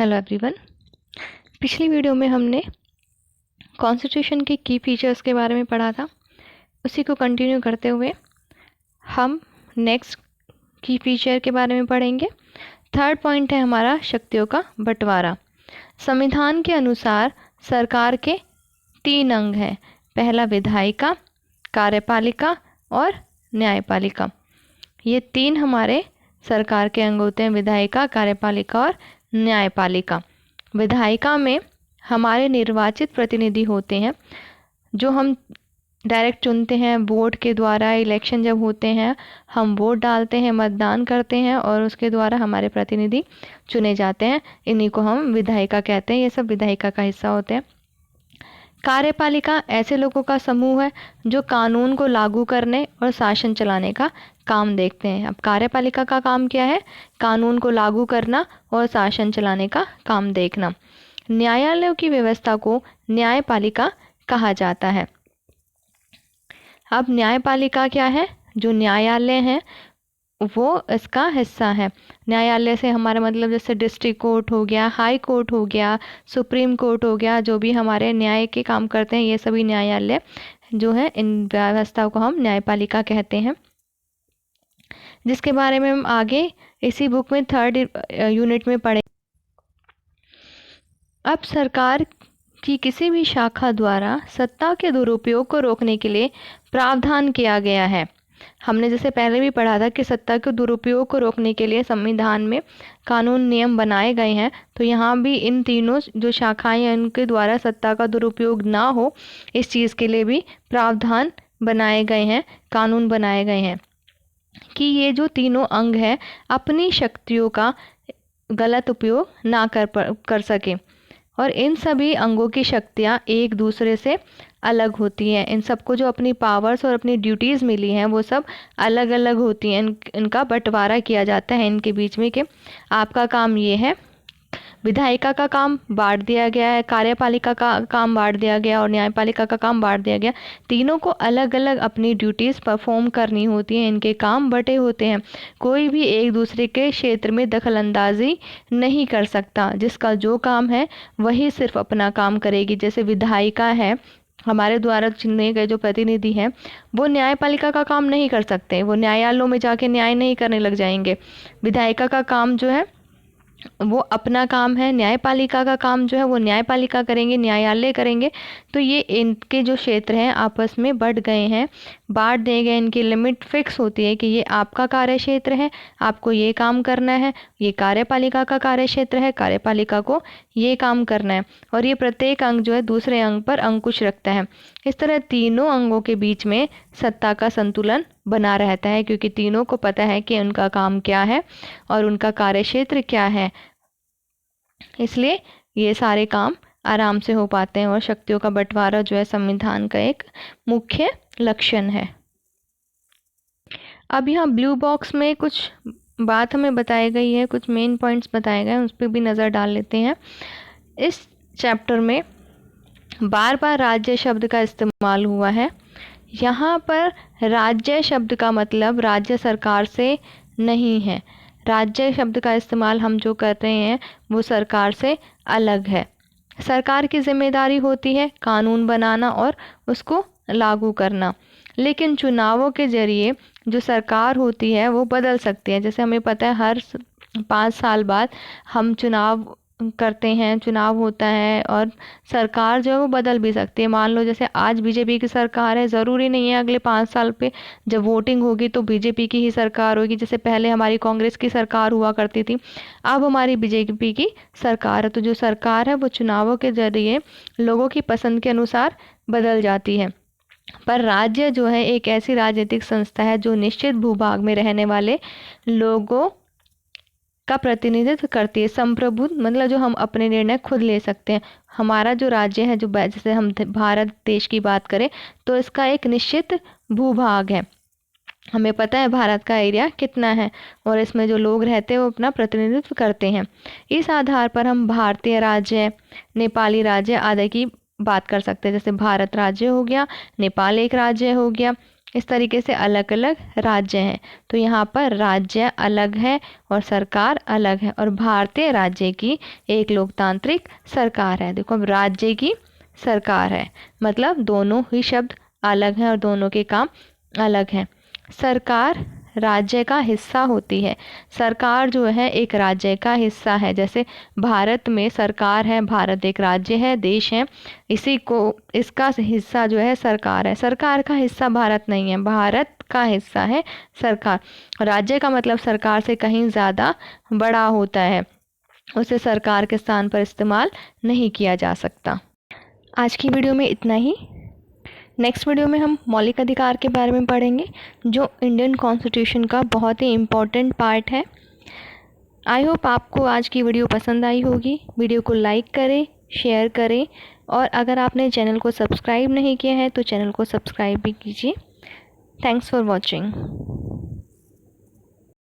Hello everyone. पिछली video में हमने कॉन्स्टिट्यूशन के की फीचर्स के बारे में पढ़ा था। उसी को कंटिन्यू करते हुए हम नेक्स्ट की फीचर के बारे में पढ़ेंगे। थर्ड पॉइंट है हमारा शक्तियों का बंटवारा। संविधान के अनुसार सरकार के 3 अंग हैं। पहला विधायिका, कार्यपालिका और न्यायपालिका। ये 3 हमारे सरकार के अंग होते हैं, विधायिका, कार्यपालिका और न्यायपालिका। विधायिका में हमारे निर्वाचित प्रतिनिधि होते हैं जो हम डायरेक्ट चुनते हैं वोट के द्वारा। इलेक्शन जब होते हैं हम वोट डालते हैं, मतदान करते हैं और उसके द्वारा हमारे प्रतिनिधि चुने जाते हैं। इन्हीं को हम विधायिका कहते हैं। ये सब विधायिका का हिस्सा होते हैं। कार्यपालिका ऐसे लोगों का समूह है जो कानून को लागू करने और शासन चलाने का काम देखते हैं। अब कार्यपालिका का काम क्या है? कानून को लागू करना और शासन चलाने का काम देखना। न्यायालयों की व्यवस्था को न्यायपालिका कहा जाता है। अब न्यायपालिका क्या है? जो न्यायालय है वो इसका हिस्सा है। न्यायालय से हमारा मतलब जैसे डिस्ट्रिक्ट कोर्ट हो गया, हाई कोर्ट हो गया, सुप्रीम कोर्ट हो गया, जो भी हमारे न्याय के काम करते हैं ये सभी न्यायालय जो है, इन व्यवस्था को हम न्यायपालिका कहते हैं। जिसके बारे में हम आगे इसी बुक में 3rd यूनिट में पढ़े। अब सरकार की किसी भी शाखा द्वारा सत्ता के दुरुपयोग को रोकने के लिए प्रावधान किया गया है। हमने जैसे पहले भी पढ़ा था कि सत्ता के दुरुपयोग को रोकने के लिए संविधान में कानून नियम बनाए गए हैं। तो यहाँ भी इन तीनों जो शाखाएं हैं उनके द्वारा सत्ता का दुरुपयोग ना हो, इस चीज़ के लिए भी प्रावधान बनाए गए हैं, कानून बनाए गए हैं कि ये जो तीनों अंग हैं अपनी शक्तियों का गलत उपयोग ना कर सके। और इन सभी अंगों की शक्तियाँ एक दूसरे से अलग होती हैं। इन सबको जो अपनी पावर्स और अपनी ड्यूटीज़ मिली हैं वो सब अलग अलग होती हैं। इनका बंटवारा किया जाता है इनके बीच में कि आपका काम ये है। विधायिका का काम बांट दिया गया है, कार्यपालिका का काम बांट दिया गया और न्यायपालिका का काम बांट दिया गया। तीनों को अलग अलग अपनी ड्यूटीज़ परफॉर्म करनी होती हैं। इनके काम बटे होते हैं। कोई भी एक दूसरे के क्षेत्र में दखलंदाजी नहीं कर सकता। जिसका जो काम है वही सिर्फ अपना काम करेगी। जैसे विधायिका है, हमारे द्वारा चुने गए जो प्रतिनिधि हैं वो न्यायपालिका का काम नहीं कर सकते। वो न्यायालयों में जाके न्याय नहीं करने लग जाएंगे। विधायिका का काम जो है वो अपना काम है। न्यायपालिका का काम जो है वो न्यायपालिका करेंगे, न्यायालय करेंगे। तो ये इनके जो क्षेत्र हैं आपस में बढ़ गए हैं, बांट दिए गए। इनकी लिमिट फिक्स होती है कि ये आपका कार्य क्षेत्र है, आपको ये काम करना है। ये कार्यपालिका का कार्य क्षेत्र है, कार्यपालिका को ये काम करना है। और ये प्रत्येक अंग जो है दूसरे अंग पर अंकुश रखता है। इस तरह तीनों अंगों के बीच में सत्ता का संतुलन बना रहता है क्योंकि तीनों को पता है कि उनका काम क्या है और उनका कार्य क्षेत्र क्या है। इसलिए ये सारे काम आराम से हो पाते हैं और शक्तियों का बंटवारा जो है संविधान का एक मुख्य लक्षण है। अब यहाँ ब्लू बॉक्स में कुछ बात हमें बताई गई है, कुछ मेन पॉइंट्स बताए गए हैं, उस पर भी नज़र डाल लेते हैं। इस चैप्टर में बार बार राज्य शब्द का इस्तेमाल हुआ है। यहाँ पर राज्य शब्द का मतलब राज्य सरकार से नहीं है। राज्य शब्द का इस्तेमाल हम जो कर रहे हैं वो सरकार से अलग है। सरकार की जिम्मेदारी होती है कानून बनाना और उसको लागू करना, लेकिन चुनावों के जरिए जो सरकार होती है वो बदल सकती है। जैसे हमें पता है हर 5 साल बाद हम चुनाव करते हैं, चुनाव होता है और सरकार जो है वो बदल भी सकती है। मान लो जैसे आज बीजेपी की सरकार है, ज़रूरी नहीं है अगले 5 साल पे जब वोटिंग होगी तो बीजेपी की ही सरकार होगी। जैसे पहले हमारी कांग्रेस की सरकार हुआ करती थी, अब हमारी बीजेपी की सरकार है। तो जो सरकार है वो चुनावों के जरिए लोगों की पसंद के अनुसार बदल जाती है। पर राज्य जो है एक ऐसी राजनीतिक संस्था है जो निश्चित भूभाग में रहने वाले लोगों का प्रतिनिधित्व करती है। संप्रभु मतलब जो हम अपने निर्णय खुद ले सकते हैं। हमारा जो राज्य है, जो जैसे हम भारत देश की बात करें तो इसका एक निश्चित भूभाग है। हमें पता है भारत का एरिया कितना है और इसमें जो लोग रहते हैं वो अपना प्रतिनिधित्व करते हैं। इस आधार पर हम भारतीय राज्य, नेपाली राज्य आदि की बात कर सकते हैं। जैसे भारत राज्य हो गया, नेपाल एक राज्य हो गया इस तरीके से अलग अलग राज्य हैं। तो यहाँ पर राज्य अलग है और सरकार अलग है, और भारतीय राज्य की एक लोकतांत्रिक सरकार है। देखो अब राज्य की सरकार है मतलब दोनों ही शब्द अलग हैं और दोनों के काम अलग हैं। सरकार राज्य का हिस्सा होती है। सरकार जो है एक राज्य का हिस्सा है। जैसे भारत में सरकार है, भारत एक राज्य है, देश है, इसी को इसका हिस्सा जो है सरकार है। सरकार का हिस्सा भारत नहीं है, भारत का हिस्सा है सरकार। राज्य का मतलब सरकार से कहीं ज़्यादा बड़ा होता है, उसे सरकार के स्थान पर इस्तेमाल नहीं किया जा सकता। आज की वीडियो में इतना ही। नेक्स्ट वीडियो में हम मौलिक अधिकार के बारे में पढ़ेंगे, जो इंडियन कॉन्स्टिट्यूशन का बहुत ही इम्पोर्टेंट पार्ट है। आई होप आपको आज की वीडियो पसंद आई होगी। वीडियो को लाइक करें, शेयर करें, और अगर आपने चैनल को सब्सक्राइब नहीं किया है तो चैनल को सब्सक्राइब भी कीजिए। Thanks for watching.